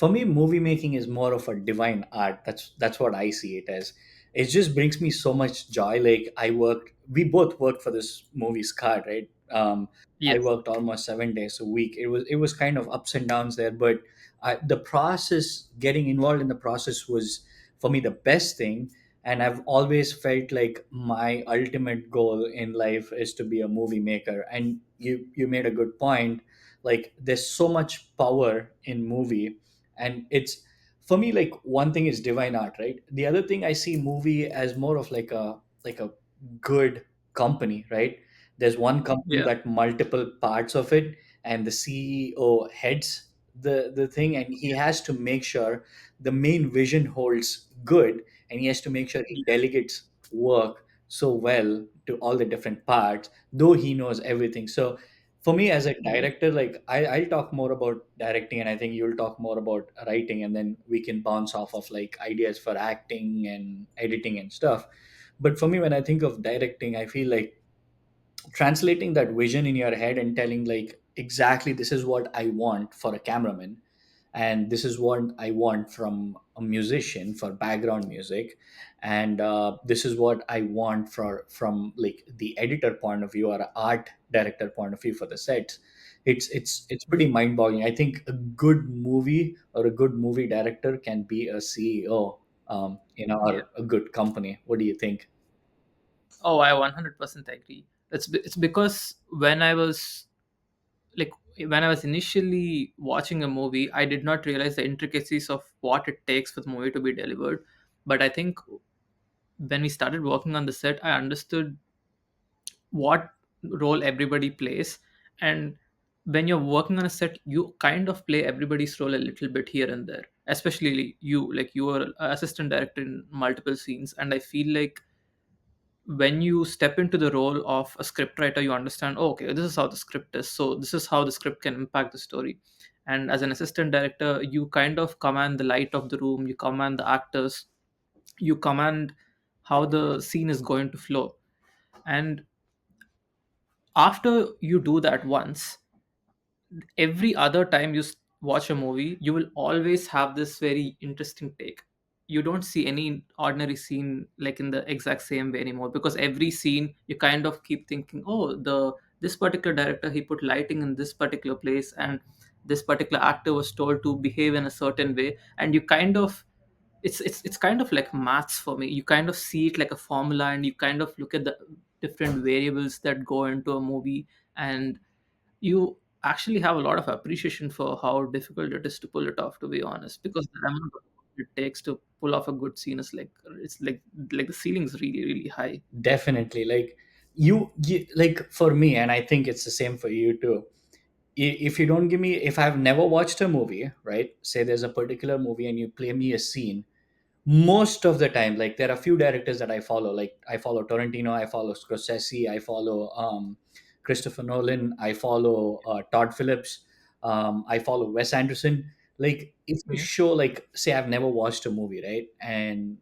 for me, movie making is more of a divine art. That's what I see it as. It just brings me so much joy. Like we both worked for this movie Scar, right? I Yes. worked almost 7 days a week. It was kind of ups and downs there, but the process, getting involved in the process, was for me the best thing. And I've always felt like my ultimate goal in life is to be a movie maker. And you made a good point. Like there's so much power in movie, and it's, for me, like one thing is divine art, right? The other thing, I see movie as more of like a good company, right? There's one company Yeah. that multiple parts of it, and the CEO heads the thing, and he has to make sure the main vision holds good, and he has to make sure he Yeah. delegates work so well to all the different parts, though he knows everything. So for me as a Yeah. director, like I'll talk more about directing, and I think you'll talk more about writing, and then we can bounce off of like ideas for acting and editing and stuff. But for me, when I think of directing, I feel like translating that vision in your head and telling like exactly this is what I want for a cameraman, and this is what I want from a musician for background music, and this is what I want from like the editor point of view or art director point of view for the sets. It's pretty mind boggling. I think a good movie or a good movie director can be a CEO, Yeah. or a good company. What do you think? Oh, I 100% agree. It's because like when I was initially watching a movie, I did not realize the intricacies of what it takes for the movie to be delivered. But I think when we started working on the set, I understood what role everybody plays. And when you're working on a set, you kind of play everybody's role a little bit here and there, especially you, like you are assistant director in multiple scenes. And I feel like when you step into the role of a scriptwriter, you understand, oh, okay, this is how the script is, so this is how the script can impact the story. And as an assistant director, you kind of command the light of the room, you command the actors, you command how the scene is going to flow. And after you do that once, every other time you watch a movie, you will always have this very interesting take. You don't see any ordinary scene like in the exact same way anymore, because every scene you kind of keep thinking, oh, the this particular director, he put lighting in this particular place, and this particular actor was told to behave in a certain way. And you kind of, it's kind of like maths for me. You kind of see it like a formula, and you kind of look at the different variables that go into a movie. And you actually have a lot of appreciation for how difficult it is to pull it off, to be honest, because the amount of work it takes to pull off a good scene is like, it's like the ceiling is really really high. Definitely. Like you like, for me, and I think it's the same for you too. If you don't give me, if I've never watched a movie, right? Say there's a particular movie and you play me a scene, most of the time, like there are a few directors that I follow. Like I follow Tarantino, I follow Scorsese, I follow Christopher Nolan, I follow Todd Phillips, I follow Wes Anderson. Like if you Mhm. show, like say I've never watched a movie, right? And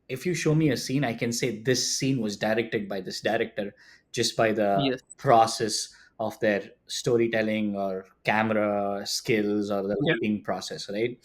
if you show me a scene, I can say this scene was directed by this director just by the Yes. process of their storytelling or camera skills or the Yeah. lighting process, right?